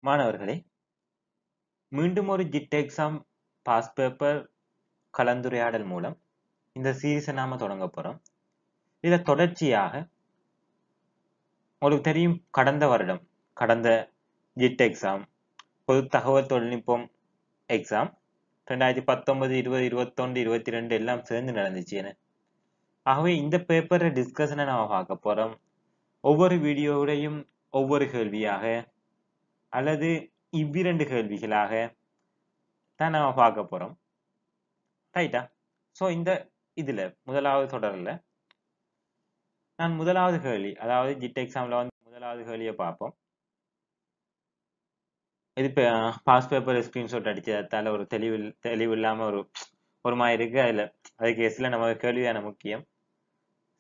மாணவர்களே, மீண்டும் ஒரு ஜிட் எக்ஸாம் பாஸ் பேப்பர் கலந்துரையாடல் மூலம் இந்த சீரீஸை நாம தொடங்க போறோம். இத தொடர்ச்சியாக உங்களுக்கு தெரியும், கடந்த ஜிட் எக்ஸாம் பொது தகவல் தொழில்நுட்பம் எக்ஸாம் 2019, 20, 21, 22 எல்லாம் சேர்ந்து நடந்துச்சு. ஆகவே இந்த பேப்பரை டிஸ்கஷனை நாம பார்க்க போறோம். ஒவ்வொரு வீடியோவுடையும் ஒவ்வொரு கேள்வியாக அல்லது இவ்விரண்டு கேள்விகளாக தான் நாம பார்க்க போறோம். ரைட்டா? சோ இந்த இதுல முதலாவது தொடர்ல நான் முதலாவது கேள்வி, அதாவது ஜிட் எக்ஸாம்ல முதலாவது கேள்வியை பார்ப்போம். இது பாஸ் பேப்பர் ஸ்கிரீன்ஷாட் அடிச்சதால ஒரு தெளிவு இல்லாம ஒரு மாதிரி இருக்கு. அதுக்கு எஸ்ல நம்ம கேள்வியான முக்கியம்.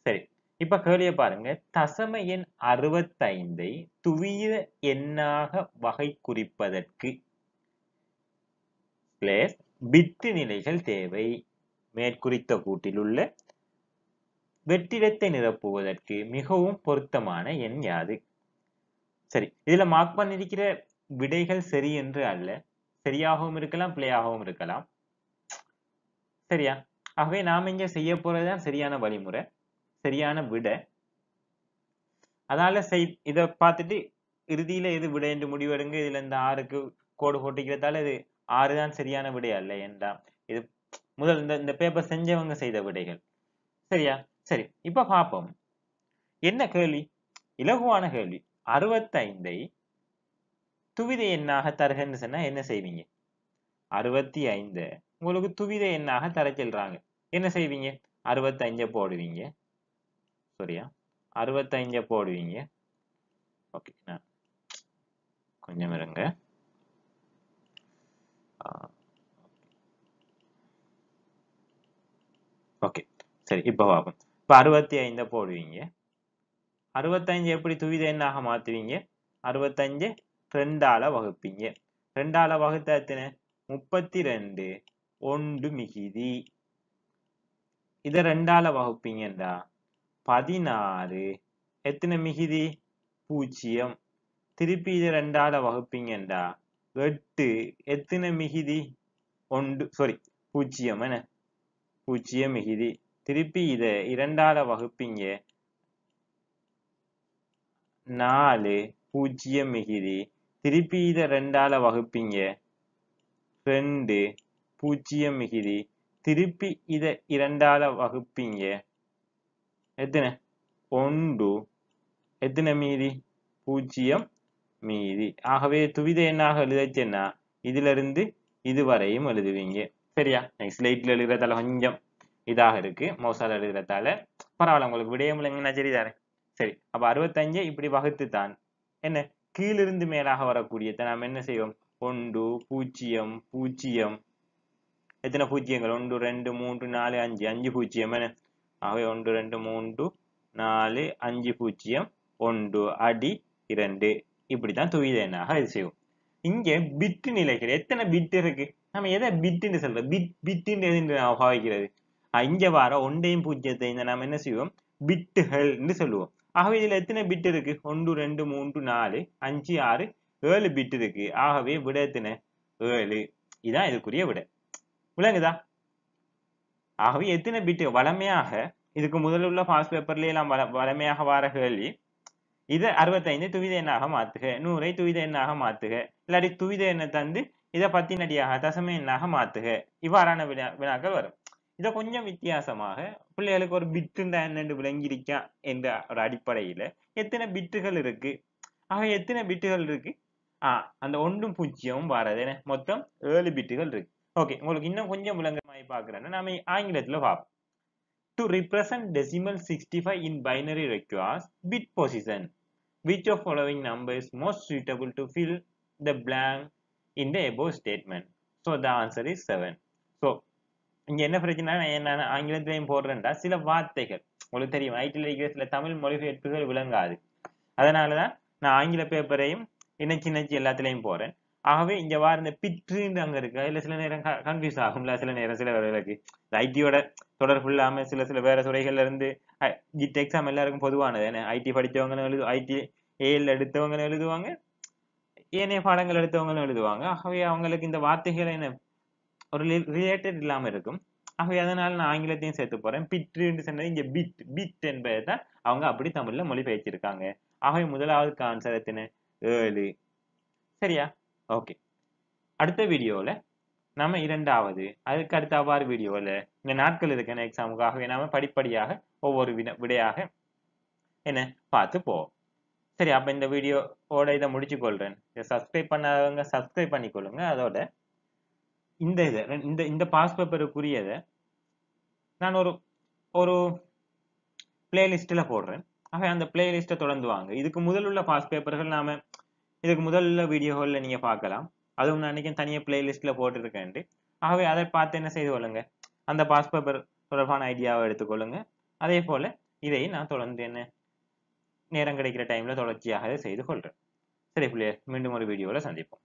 சரி, இப்ப கேள்வியை பாருங்க. தசம எண் 65 துவித எண்ணாக வகை குறிப்பதற்கு பிட்டு நிலைகள் தேவை. மேற்குறித்த கூட்டில் உள்ள வெற்றிடத்தை நிரப்புவதற்கு மிகவும் பொருத்தமான எண் யாது? சரி, இதுல மார்க் பண்ணிருக்கிற விடைகள் சரி என்று அல்ல, சரியாகவும் இருக்கலாம், பிழையாகவும் இருக்கலாம். சரியா? ஆகவே நாம இங்க செய்ய போறதுதான் சரியான வழிமுறை, சரியான விடை. அதனால இத பார்த்துட்டு இறுதியில எது விடை என்று முடிவெடுங்க. இதுல இந்த 6க்கு கோடு போட்டிக்கிறதால இது 6 தான் சரியான விடை அல்ல என்றாம். இது முதல் இந்த பேப்பர் செஞ்சவங்க செய்த விடைகள். சரியா? சரி, இப்ப பார்ப்போம். என்ன கேள்வி? இலகுவான கேள்வி. 65 துவித எண்ணாக தருகன்னு சொன்னா என்ன செய்வீங்க? 65 உங்களுக்கு துவித எண்ணாக தர சொல்றாங்க. என்ன செய்வீங்க? 65 போடுவீங்க. சரியா? 65 போடுவீங்க. ஓகே, கொஞ்சம் இருங்க. ஓகே, சரி, இப்ப பார்ப்போம். இப்ப 65 போடுவீங்க. 65 எப்படி துவித எண்ணாக மாத்துவீங்க? 65 2ஆல வகுப்பீங்க. 2ஆல வகுத்தா எத்தனை? 32 ஒன்று மிகுதி. இத 2ஆல வகுப்பீங்கடா 16 எத்தனை மிகுதி? 0. திருப்பி இத 2ஆல வகுப்பீங்கடா 8 எத்தனை மிகுதி? 0 என்ன? 0 மிகுதி. திருப்பி இத 2ஆல வகுப்பீங்க 4 0 மிகுதி. திருப்பி இத 2ஆல வகுப்பீங்க 2 0 மிகுதி. திருப்பி இத 2ஆல வகுப்பீங்க எத்தனை? 1 எத்தனை மீதி? 0 மீதி. ஆகவே துவித எண்ணாக எழுதச்சேன்னா இதுல இருந்து இதுவரையும் எழுதுவீங்க. சரியா? ஸ்லைட்ல எழுதுறதால கொஞ்சம் இதாக இருக்கு, மோசால எழுதுறதால பரவாயில்ல, உங்களுக்கு விடயமுள்ள என்ன சரிதானே. சரி, அப்ப 65 இப்படி வகுத்து தான் என்ன கீழிருந்து மேலாக வரக்கூடியதை நாம் என்ன செய்வோம்? 1 0 0 எத்தனை பூஜ்ஜியங்கள்? 1 2 3 4 5 5 பூஜ்ஜியம் என்ன? ஆகவே 1 2 3 4 5 பூஜ்ஜியம் 1 அடி 2 இப்படித்தான் துவித எண்ணாக இது செய்வோம். இங்க பிட்டு நிலைகள் எத்தனை பிட் இருக்கு? நம்ம எதை பிட்டுன்னு சொல்றோம்? பிட்டுன்னு எது பாவிக்கிறது? இங்க வர 1 பூஜ்ஜியத்தை நாம என்ன செய்வோம்? பிட்டுகள் சொல்லுவோம். ஆகவே இதுல எத்தனை பிட் இருக்கு? 1 2 3 4 5 6 7 பிட் இருக்கு. ஆகவே விட எத்தனை? 7. இதான் இதுக்குரிய விட. விளங்குதா? ஆகவே எத்தனை பிட்? வளமையாக இதுக்கு முதல்ல உள்ள பாஸ் பேப்பர்ல எல்லாம் வளமையாக வர கேள்வி இதை 65 துவித எண்ணாக மாத்துக, 100 துவித எண்ணாக மாத்துக, இல்லாட்டி துவித எண்ணை தந்து இதை 10 அடியாக தசம எண்ணாக மாத்துக, இவ்வாறான வினாக்கள் வரும். இதை கொஞ்சம் வித்தியாசமாக பிள்ளைகளுக்கு ஒரு பிட்டுண்டா என்னென்று விளங்கியிருக்கா என்ற ஒரு அடிப்படையில எத்தனை பிட்டுகள் இருக்கு, எத்தனை பிட்டுகள் இருக்கு? அந்த 1 0 வரது மொத்தம் 7 பிட்டுகள் இருக்கு. ஓகே, உங்களுக்கு இன்னும் கொஞ்சம் விளங்கமாய் பாக்குறேன்னா நாம ஆங்கிலத்துல பார்ப்போம். To represent decimal 65 in binary requires bit position. Which of following number is most suitable to fill the blank in the above statement? So the answer is 7. So இங்க என்ன பிரச்சனை? என்ன ஆங்கிலத்திலையும் போடுறேன்டா சில வார்த்தைகள் உங்களுக்கு தெரியும், ஐடியில் இருக்கிற சில தமிழ் மொழிபெயர்ப்புகள் விளங்காது. அதனாலதான் நான் ஆங்கில பேப்பரையும் இணைச்சி எல்லாத்திலையும் போறேன். ஆகவே இங்க வார இந்த பிற்றுன்னு அங்க இருக்கு, இல்ல சில நேரம் கன்ஃபியூஸ் ஆகும்ல, சில நேரம் சில வேலைகளுக்கு ஐடியோட தொடர்பு இல்லாம சில வேற துறைகள்ல இருந்து ஜிட் எக்ஸாம் எல்லாருக்கும் பொதுவானது. ஐடி படிச்சவங்க ஐடி ஏஎல் எடுத்தவங்க எழுதுவாங்க, ஏனைய பாடங்கள் எடுத்தவங்களும் எழுதுவாங்க. ஆகவே அவங்களுக்கு இந்த வார்த்தைகள் என்ன ஒரு ரிலேட்டட் இல்லாம இருக்கும். ஆகவே அதனால நான் ஆங்கிலத்தையும் சேர்த்து போறேன். பிட்ருன்னு சொன்னது இங்க பிட் பிட் என்பதை தான் அவங்க அப்படி தமிழ்ல மொழிபெயர்த்திருக்காங்க. ஆகவே முதலாவது ஆன்சர் எத்தனை? 7. சரியா? ஓகே. அடுத்த வீடியோல நாம இரண்டாவது அதுக்கு அடுத்த அவ்வாறு வீடியோல இந்த நாட்கள் இருக்கேன் எக்ஸாமுக்கு. ஆகவே நாம படிப்படியாக ஒவ்வொரு விடையாக என்ன பார்த்து போவோம். சரி, அப்ப இந்த வீடியோவோட இதை முடிச்சு கொள்றேன். சப்ஸ்கிரைப் பண்ணாதவங்க சப்ஸ்கிரைப் பண்ணிக்கொள்ளுங்க. அதோட இந்த இதை இந்த பாஸ் பேப்பருக்குரியதை நான் ஒரு ஒரு பிளேலிஸ்ட்ல போடுறேன். ஆகவே அந்த பிளேலிஸ்ட்டை தொடர்ந்து வாங்க. இதுக்கு முதல் உள்ள பாஸ் பேப்பர்கள் நாம இதுக்கு முதல் உள்ள வீடியோகளில் நீங்க பார்க்கலாம். அதுவும் நான் அன்னைக்கு தனியாக பிளேலிஸ்ட்ல போட்டுருக்கேன். ஆகவே அதை பார்த்து என்ன செய்து கொள்ளுங்க, அந்த பாஸ் பேப்பர் தொடர்பான ஐடியாவை எடுத்துக்கொள்ளுங்க. அதே போல இதையும் நான் தொடர்ந்து என்ன நேரம் கிடைக்கிற டைம்ல தொடர்ச்சியாக செய்து கொள்றேன். சரி பிள்ளையர், மீண்டும் ஒரு வீடியோவில் சந்திப்போம்.